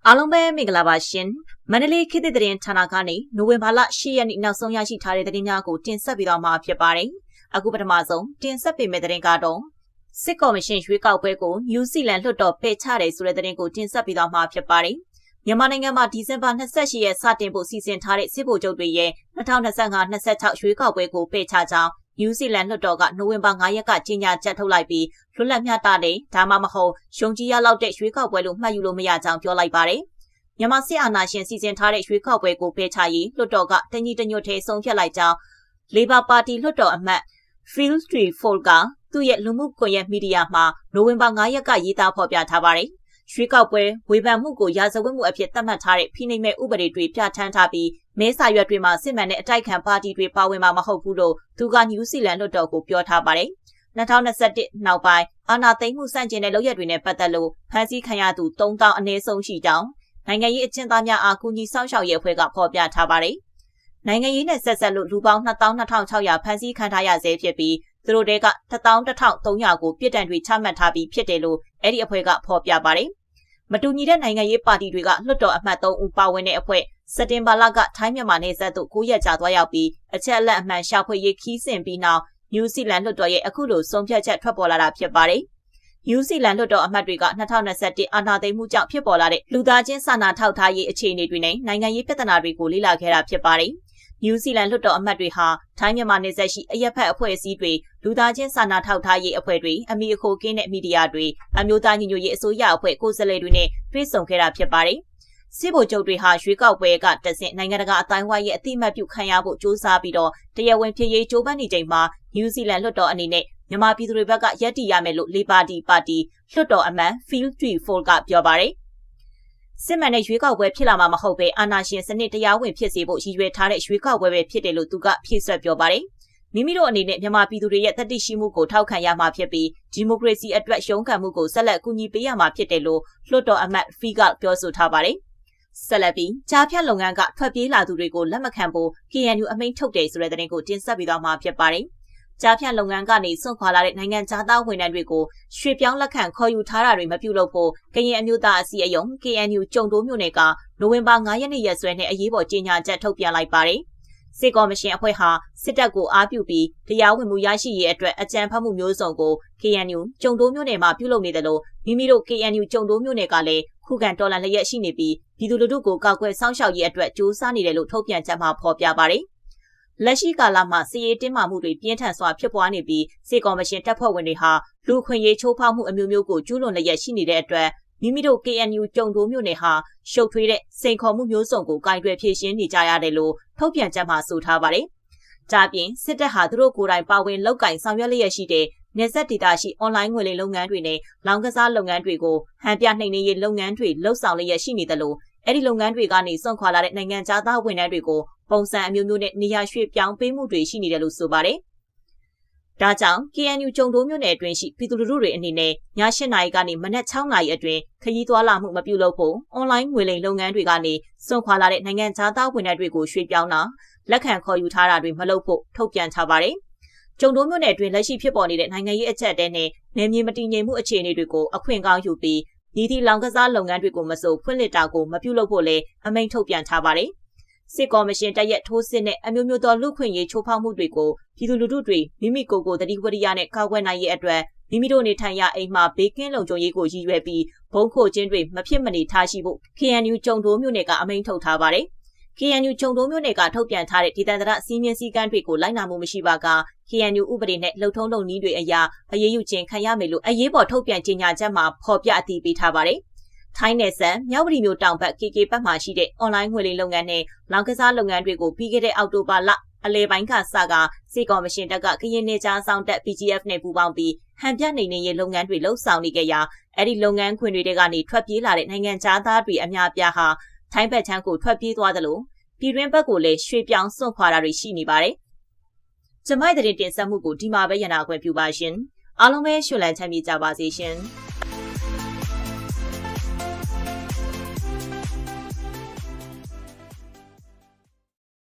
အားလုံးပဲမင်္ဂလာပါရှင်မန္တလေးခေတ်သစ်သတင်းဌာနကနေနိုဝင်ဘာလ10ရက်နေ့နောက်ဆုံးရရှိထားတဲ့သတင်းများကိုတင်ဆက်ပေးသွားမှာဖြစ်ပါတယ်အခုပထမဆုံးတင်ဆက်ပေးမယ့်သတင်းကတော့စစ်ကော်မရှင်ရွေးကောက်ပွဲကိုနယူးဇီလန်လွှတ်တော်ပယ်ချတယ်ဆိုတဲ့သတင်းကိုတင်ဆက်ပေးသွားမှာဖြစ်ပါတယ်မြန်မာနိုင်ငံမှာဒီဇင်ဘာ28ရက်စတင်ဖို့စီစဉ်ထားတဲ့စစ်ဗိုလ်ချုပ်တွေရဲ့2025-26ရွေးကောက်ပွဲကိုပယ်ချကြောင်းနယူးဇီလန်လွှတ်တော်ကနိုဝင်ဘာ9ရက်ကကြေညာချက်ထုတ်လိုက်ပြီးလွတ်လပ်မျှတတဲ့ဒါမှမဟုတ်ရှုံချရလောက်တဲ့ရွေးကောက်ပွဲလို့မှတ်ယူလို့မရကြောင်းပြောလိုက်ပါတယ်။မြန်မာစစ်အာဏာရှင်စီစဉ်ထားတဲ့ရွေးကောက်ပွဲကိုပယ်ချရေးလွှတ်တော်ကတညီတညွတ်ထဲဆုံးဖြတ်လိုက်ကြောင်း Labour Party လွှတ်တော်အမတ် Phil Streetfold ကသူ့ရဲ့လူမှုကွန်ရက်မီဒီယာမှာနိုဝင်ဘာ9ရက်ကရေးသားဖော်ပြထားပါတယ်။ရွေးကောက်ပွဲဝေဖန်မှုကိုရာဇဝတ်မှုအဖြစ်သတ်မှတ်ထားတဲ့ဖိနှိပ်မဲ့ဥပဒေတွေပြဋ္ဌာန်းထားပြီးမဲစာရွက်တွေမှာစစ်မှန်တဲ့အတိုက်ခံပါတီတွေပါဝင်မှာမဟုတ်ဘူးလို့သူကနယူးဇီလန်လွှတ်တော်ကိုပြောထားပါတယ်။2021နောက်ပိုင်းအာဏာသိမ်းမှုစန့်ကျင်တဲ့လုပ်ရက်တွေနဲ့ပတ်သက်လို့ဖမ်းဆီးခံရသူ3000အနည်းဆုံးရှိကြောင်းနိုင်ငံရေးအကျဉ်းသားများအားကူညီဆောင်ရှောက်ရေးအဖွဲ့ကဖော်ပြထားပါတယ်။နိုင်ငံရေးနဲ့ဆက်ဆက်လို့လူပေါင်း22,600ဖမ်းဆီးခံထားရဆဲဖြစ်ပြီးသူတို့တွေက11,300ကိုပြစ်ဒဏ်တွေချမှတ်ထားပြီးဖြစ်တယ်လို့အဲ့ဒီအဖွဲ့ကဖော်ပြပါတယ်။မတူညီတဲ့နိုင်ငံရေးပါတီတွေကလွှတ်တော်အမတ်3ဦးပါဝင်တဲ့အဖွဲ့စက်တင်ဘာလကထိုင်းမြန်မာနယ်စပ်သို့9ရက်ကြာသွားရောက်ပြီးအချက်အလက်အမှန်ရှာဖွေရေးခီးစဉ်ပြီးနောက်နယူးဇီလန်လွှတ်တော်ရဲ့အခုလိုဆုံးဖြတ်ချက်ထွက်ပေါ်လာတာဖြစ်ပါတယ်။နယူးဇီလန်လွှတ်တော်အမတ်တွေက2021အာဏာသိမ်းမှုကြောင့်ဖြစ်ပေါ်လာတဲ့လူသားချင်းစာနာထောက်ထားရေးအခြေအနေတွေနဲ့နိုင်ငံရေးပြဿနာတွေကိုလေ့လာခဲ့တာဖြစ်ပါတယ်။နယူးဇီလန်လွှတ်တော်အမတ်တွေဟာထိုင်းမြန်မာနယ်စပ်ရှိအရက်ဖက်အဖွဲ့အစည်းတွေလူသားချင်းစာနာထောက်ထားရေးအဖွဲ့တွေအမိအခိုကင်းတဲ့မီဒီယာတွေအမျိုးသားညီညွတ်ရေးအစိုးရအဖွဲ့ကိုယ်စားလှယ်တွေနဲ့တွေ့ဆုံခဲ့တာဖြစ်ပါတယ်။စစ်ဗိုလ်ချုပ်တွေဟာရွေးကောက်ပွဲကတဆင့်နိုင်ငံတကာအတိုင်းအဝိုင်းရဲ့အတိအမှတ်ပြုခံရဖို့ကြိုးစားပြီးတော့တရားဝင်ဖြစ်ရေးကြိုးပမ်းနေချိန်မှာနယူးဇီလန်လွှတ်တော်အနေနဲ့မြန်မာပြည်သူတွေဘက်ကရပ်တည်ရမယ်လို့လေပါတီလွှတ်တော်အမတ် Phil Streetfold ကပြောပါတယ်။စစ်မှန်တဲ့ရွေးကောက်ပွဲဖြစ်လာမှာမဟုတ်ပဲအာဏာရှင်စနစ်တရားဝင်ဖြစ်စေဖို့ရည်ရွယ်ထားတဲ့ရွေးကောက်ပွဲပဲဖြစ်တယ်လို့သူကဖြည့်ဆွတ်ပြောပါတယ်။မိမိတို့အနေနဲ့မြန်မာပြည်သူတွေရဲ့တတိရှိမှုကိုထောက်ခံရမှာဖြစ်ပြီးဒီမိုကရေစီအတွက်ရုန်းကန်မှုကိုဆက်လက်ကူညီပေးရမှာဖြစ်တယ်လို့လွှတ်တော်အမတ် Phil ကပြောဆိုထားပါတယ်။ဆက်လက်ပြီးကြားဖြတ်လုပ်ငန်းကထွက်ပြေးလာသူတွေကိုလက်မခံဖို့ KNU အမိန့်ထုတ်တယ်ဆိုတဲ့သတင်းကိုတင်ဆက်ပေးသွားမှာဖြစ်ပါတယ်။ကြားဖြတ်လုပ်ငန်းကနေစွန့်ခွာလာတဲ့နိုင်ငံခြားသားဝန်ထမ်းတွေကိုရွှေ့ပြောင်းလက်ခံခေါ်ယူထားတာတွေမပြုလုပ်ဖို့ကရင်အမျိုးသားအစည်းအရုံး KNU ကျုံတိုးမြို့နယ်ကနိုဝင်ဘာ9ရက်နေ့ရက်စွဲနဲ့အရေးပေါ်ကြေညာချက်ထုတ်ပြန်လိုက်ပါတယ်။စစ်ကော်မရှင်အဖွဲ့ဟာစစ်တပ်ကိုအားပြုပြီးတရားဝင်မှုရရှိရေးအတွက်အကြံဖတ်မှုမျိုးစုံကို KNU ကျုံတိုးမြို့နယ်မှာပြုလုပ်နေတယ်လို့မိမိတို့ KNU ကျုံတိုးမြို့နယ်ကလည်းခုခံတော်လှန်လျက်ရှိနေပြီးပြည်သူလူထုကိုကောက်ကွယ်စောင့်ရှောက်ရေးအတွက်ကြိုးစားနေတယ်လို့ထုတ်ပြန်ချက်မှာဖော်ပြပါတယ်။လက်ရှိကာလမှာစစ်ရေးတင်းမာမှုတွေပြင်းထန်စွာဖြစ်ပွားနေပြီးစစ်ကော်မရှင်တပ်ဖွဲ့ဝင်တွေဟာလူခွင့်ရေးချိုးဖောက်မှုအမျိုးမျိုးကိုကျူးလွန်လျက်ရှိနေတဲ့အတွက်မိမိတို့ KNU ကျုံတိုးမြို့နယ်ဟာရှုပ်ထွေးတဲ့စိန်ခေါ်မှုမျိုးစုံကိုကင်တွယ်ဖြေရှင်းနေကြရတယ်လို့ထုတ်ပြန်ချက်မှာဆိုထားပါတယ်။ဒါပြင်စစ်တပ်ဟာသူတို့ကိုယ်တိုင်ပါဝင်လောက်ကင်ဆောင်ရွက်လျက်ရှိတဲ့နယ်စပ်ဒေသရှိအွန်လိုင်းငွေလိမ်လုပ်ငန်းတွေနဲ့လောင်ကစားလုပ်ငန်းတွေကိုဟန်ပြနှိမ်နင်းရေးလုပ်ငန်းတွေလှုပ်ဆောင်လျက်ရှိနေတယ်လို့အဲ့ဒီလုပ်ငန်းတွေကနေစွန့်ခွာလာတဲ့နိုင်ငံခြားသားဝန်ထမ်းတွေကိုပုံစံအမျိုးမျိုးနဲ့နေရာရွှေ့ပြောင်းပေးမှုတွေရှိနေတယ်လို့ဆိုပါတယ်။ဒါကြောင့် KNU ကျုံတိုးမြို့နယ်အတွင်းရှိပြည်သူလူထုတွေအနေနဲ့ည8နာရီကနေမနက်6နာရီအတွင်းခရီးသွားလာမှုမပြုလုပ်ဖို့အွန်လိုင်းငွေလိမ်လုပ်ငန်းတွေကနေစွန့်ခွာလာတဲ့နိုင်ငံခြားသားဝန်ထမ်းတွေကိုရွှေ့ပြောင်းတာလက်ခံခေါ်ယူထားတာတွေမလုပ်ဖို့ထုတ်ပြန်ထားပါတယ်။ကျုံတိုးမြို့နယ်အတွင်းလက်ရှိဖြစ်ပေါ်နေတဲ့နိုင်ငံရေးအကျပ်တဲနဲ့နယ်မြေမတည်ငြိမ်မှုအခြေအနေတွေကိုအခွင့်ကောင်းယူပြီးဒီသည့်လောင်ကစားလုပ်ငန်းတွေကိုမစိုးဖွင့်လှစ်တာကိုမပြုလုပ်ဖို့လည်းအမိန့်ထုတ်ပြန်ထားပါတယ်။စစ်ကော်မရှင်တပ်ရဲ့ထိုးစစ်နဲ့အမျိုးမျိုးသောလူခွင့်ရေးချိုးဖောက်မှုတွေကိုပြည်သူလူထုတွေမိမိကိုယ်ကိုတတိဝရိယနဲ့ကာကွယ်နိုင်ရေးအတွက်မိမိတို့နေထိုင်ရာအိမ်မှာဘေးကင်းလုံခြုံရေးကိုရည်ရွယ်ပြီးဘုံခိုခြင်းတွေမဖြစ်မနေထားရှိဖို့ KNU ကျုံတိုးမြို့နယ်ကအမိန့်ထုတ်ထားပါတယ်။ KNU ကျုံတိုးမြို့နယ်ကထုတ်ပြန်ထားတဲ့ဒေသန္တရစီးမြင်စည်းကမ်းတွေကိုလိုက်နာမှုမရှိပါက KNU ဥပဒေနဲ့လှုပ်ထုံးလုပ်နည်းတွေအရအရေးယူခြင်းခံရမယ်လို့အရေးပေါ်ထုတ်ပြန်ကြေညာချက်မှာဖော်ပြအသိပေးထားပါတယ်။ထိုင်းနယ်စပ်မြောက်ပရီမြို့တောင်ဘက် KK ဘက်မှာရှိတဲ့အွန်လိုင်းငွေလိမ်လုပ်ငန်းနဲ့လောင်ကစားလုပ်ငန်းတွေကိုပြီးခဲ့တဲ့အောက်တိုဘာလအလဲပိုင်းကစကစစ်ကော်မရှင်တပ်ကကရင်နယ်ခြားစောင့်တပ် PGF နဲ့ပူးပေါင်းပြီးဟန်ပြနှိမ်နင်းရေးလုပ်ငန်းတွေလှုပ်ဆောင်နေကြရာအဲ့ဒီလုပ်ငန်းခွင်တွေကနေထွက်ပြေးလာတဲ့နိုင်ငံခြားသားတွေအများပြားဟာထိုင်းဘက်ချမ်းကိုထွက်ပြေးသွားသလိုပြည်တွင်းဘက်ကိုလည်းရွှေ့ပြောင်းစွန့်ခွာတာတွေရှိနေပါတယ်။ကျမိုက်တဲ့တင်ဆက်မှုကိုဒီမှာပဲရနာခွင့်ပြုပါရှင်။အားလုံးပဲရှုလန်းချမ်းမြေ့ကြပါစေရှင်။